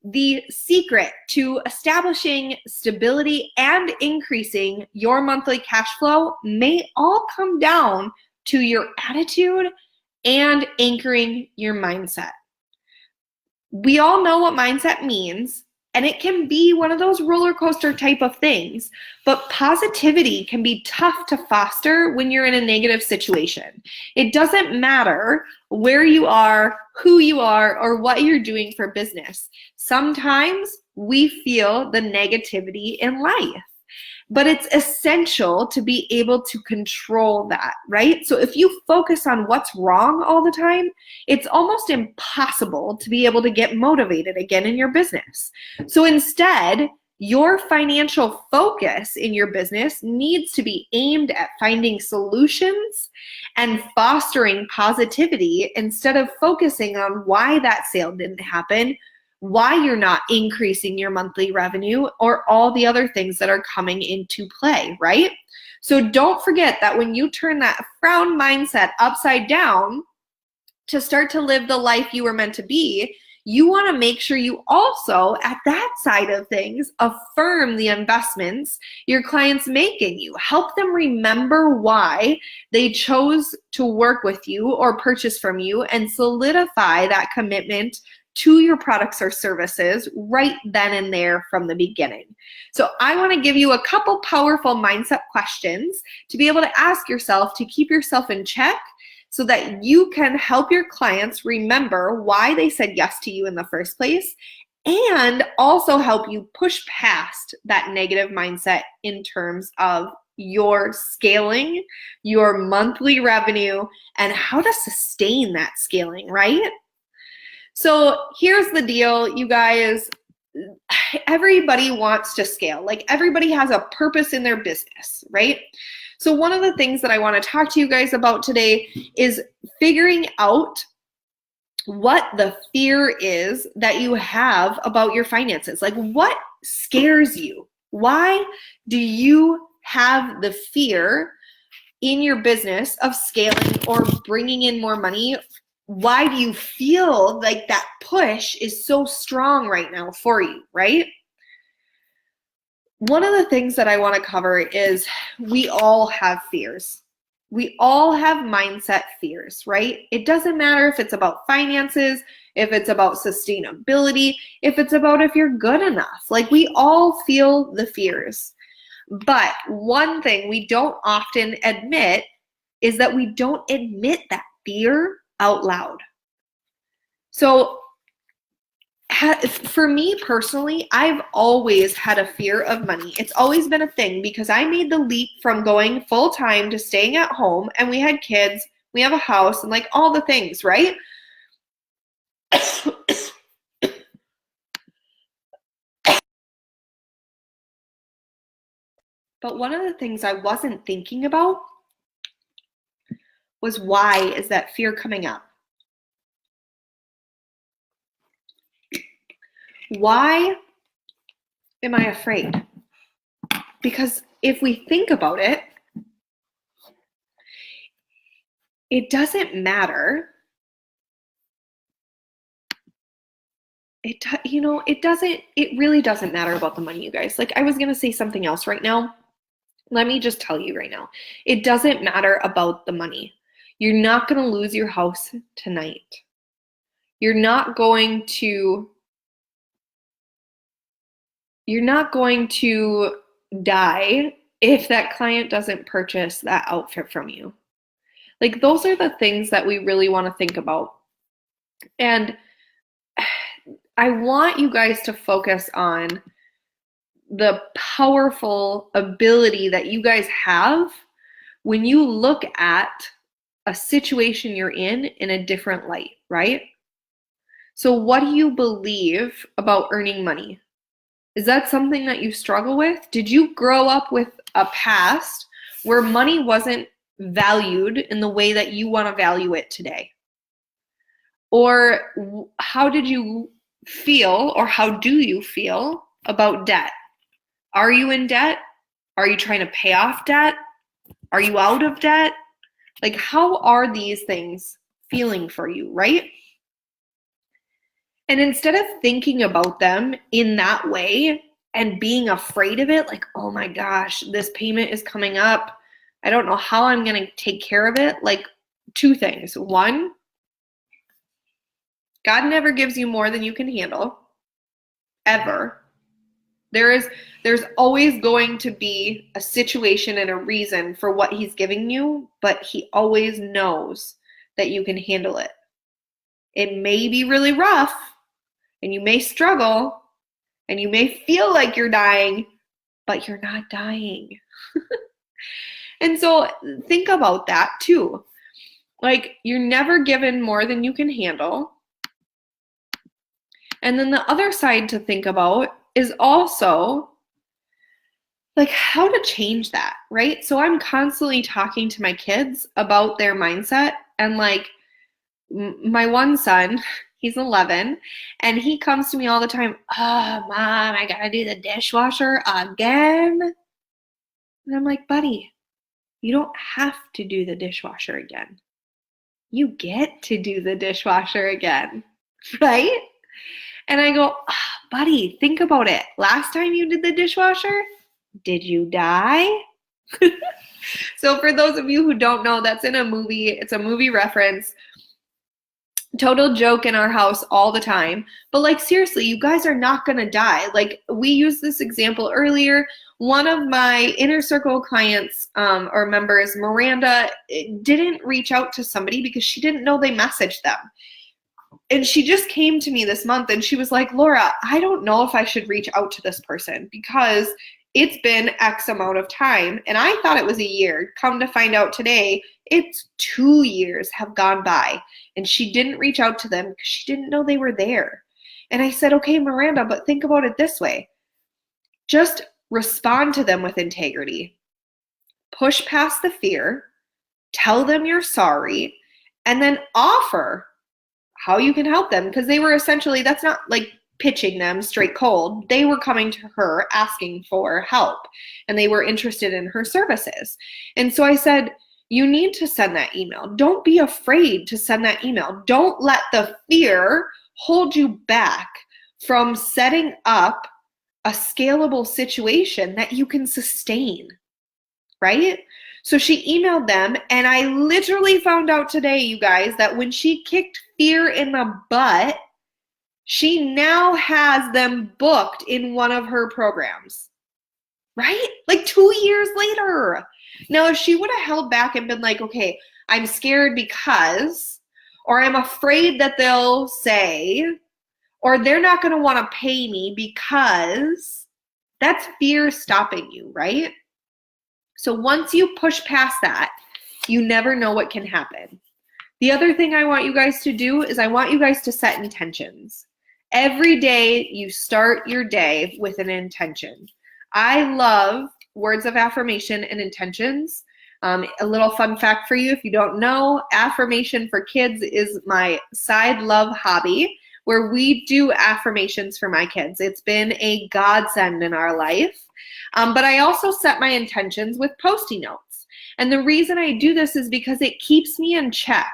the secret to establishing stability and increasing your monthly cash flow may all come down to your attitude and anchoring your mindset. We all know what mindset means, and it can be one of those roller coaster type of things, but positivity can be tough to foster when you're in a negative situation. It doesn't matter where you are, who you are, or what you're doing for business. Sometimes we feel the negativity in life, but it's essential to be able to control that, right? So if you focus on what's wrong all the time, it's almost impossible to be able to get motivated again in your business. So instead, your financial focus in your business needs to be aimed at finding solutions and fostering positivity instead of focusing on why that sale didn't happen, why you're not increasing your monthly revenue, or all the other things that are coming into play, right? So don't forget that when you turn that frown mindset upside down to start to live the life you were meant to be, you want to make sure you also, at that side of things, affirm the investments your clients make in you. Help them remember why they chose to work with you or purchase from you, and solidify that commitment to your products or services right then and there from the beginning. So I want to give you a couple powerful mindset questions to be able to ask yourself to keep yourself in check, so that you can help your clients remember why they said yes to you in the first place, and also help you push past that negative mindset in terms of your scaling, your monthly revenue, and how to sustain that scaling, right? So here's the deal, you guys. Everybody wants to scale. Like, everybody has a purpose in their business, right? So one of the things that I want to talk to you guys about today is figuring out what the fear is that you have about your finances. Like, what scares you? Why do you have the fear in your business of scaling or bringing in more money? Why do you feel like that push is so strong right now for you, right? One of the things that I want to cover is we all have fears. We all have mindset fears, right? It doesn't matter if it's about finances, if it's about sustainability, if it's about if you're good enough. Like, we all feel the fears. But one thing we don't often admit is that we don't admit that fear out loud. So for me personally, I've always had a fear of money. It's always been a thing because I made the leap from going full-time to staying at home, and we had kids, we have a house, and like all the things, right? But one of the things I wasn't thinking about was, why is that fear coming up? Why am I afraid? Because if we think about it, it doesn't matter. It really doesn't matter about the money, you guys. Like, I was going to say something else right now. Let me just tell you right now. It doesn't matter about the money. You're not going to lose your house tonight. You're not going to die if that client doesn't purchase that outfit from you. Like, those are the things that we really want to think about. And I want you guys to focus on the powerful ability that you guys have when you look at a situation you're in a different light, right? So what do you believe about earning money? Is that something that you struggle with? Did you grow up with a past where money wasn't valued in the way that you want to value it today? Or how did you feel, or how do you feel about debt? Are you in debt? Are you trying to pay off debt? Are you out of debt? Like, how are these things feeling for you, right? And instead of thinking about them in that way and being afraid of it, like, oh my gosh, this payment is coming up, I don't know how I'm going to take care of it. Like, two things. One, God never gives you more than you can handle, ever. There's always going to be a situation and a reason for what he's giving you, but he always knows that you can handle it. It may be really rough, and you may struggle, and you may feel like you're dying, but you're not dying. And so think about that too. Like, you're never given more than you can handle. And then the other side to think about is also like how to change that, right? So I'm constantly talking to my kids about their mindset, and like my one son, he's 11, and he comes to me all the time, oh, Mom, I gotta do the dishwasher again. And I'm like, buddy, you don't have to do the dishwasher again. You get to do the dishwasher again, right? And I go, oh, buddy, think about it. Last time you did the dishwasher, did you die? So for those of you who don't know, that's in a movie. It's a movie reference. Total joke in our house all the time. But like, seriously, you guys are not going to die. Like, we used this example earlier. One of my inner circle clients or members, Miranda, didn't reach out to somebody because she didn't know they messaged them. And she just came to me this month and she was like, Laura, I don't know if I should reach out to this person because it's been X amount of time. And I thought it was a year. Come to find out today, it's 2 years have gone by. And she didn't reach out to them because she didn't know they were there. And I said, okay, Miranda, but think about it this way. Just respond to them with integrity. Push past the fear. Tell them you're sorry. And then offer how you can help them, because they were essentially, that's not like pitching them straight cold. They were coming to her asking for help, and they were interested in her services. And so I said, you need to send that email. Don't be afraid to send that email. Don't let the fear hold you back from setting up a scalable situation that you can sustain, right? So she emailed them, and I literally found out today, you guys, that when she kicked fear in the butt, she now has them booked in one of her programs, right? Like 2 years later. Now, if she would have held back and been like, okay, I'm scared because, or I'm afraid that they'll say, or they're not going to want to pay me because, that's fear stopping you, right? So once you push past that, you never know what can happen. The other thing I want you guys to do is I want you guys to set intentions. Every day you start your day with an intention. I love words of affirmation and intentions. A little fun fact for you, if you don't know, affirmation for kids is my side love hobby, where we do affirmations for my kids. It's been a godsend in our life. But I also set my intentions with Post-it notes. And the reason I do this is because it keeps me in check.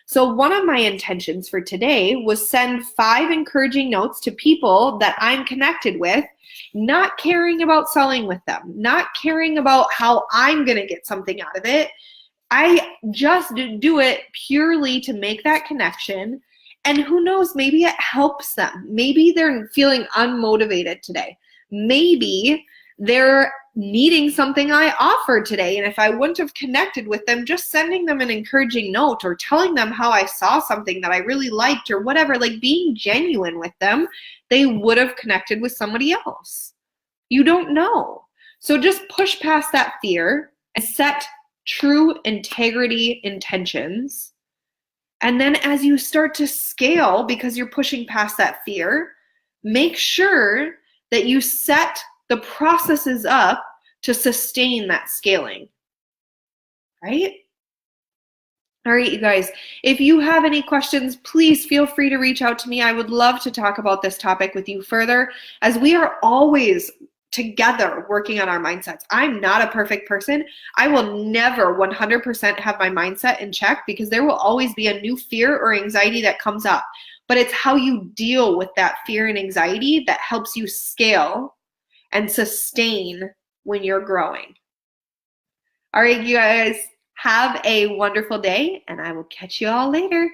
So one of my intentions for today was send 5 encouraging notes to people that I'm connected with, not caring about selling with them, not caring about how I'm going to get something out of it. I just do it purely to make that connection. And who knows, maybe it helps them. Maybe they're feeling unmotivated today. Maybe they're needing something I offered today. And if I wouldn't have connected with them, just sending them an encouraging note or telling them how I saw something that I really liked or whatever, like being genuine with them, they would have connected with somebody else. You don't know. So just push past that fear and set true integrity intentions. And then as you start to scale, because you're pushing past that fear, make sure that you set the processes up to sustain that scaling, right? All right, you guys, if you have any questions, please feel free to reach out to me. I would love to talk about this topic with you further, as we are always together working on our mindsets. I'm not a perfect person. I will never 100% have my mindset in check, because there will always be a new fear or anxiety that comes up. but it's how you deal with that fear and anxiety that helps you scale and sustain when you're growing. All right, you guys, have a wonderful day, and I will catch you all later.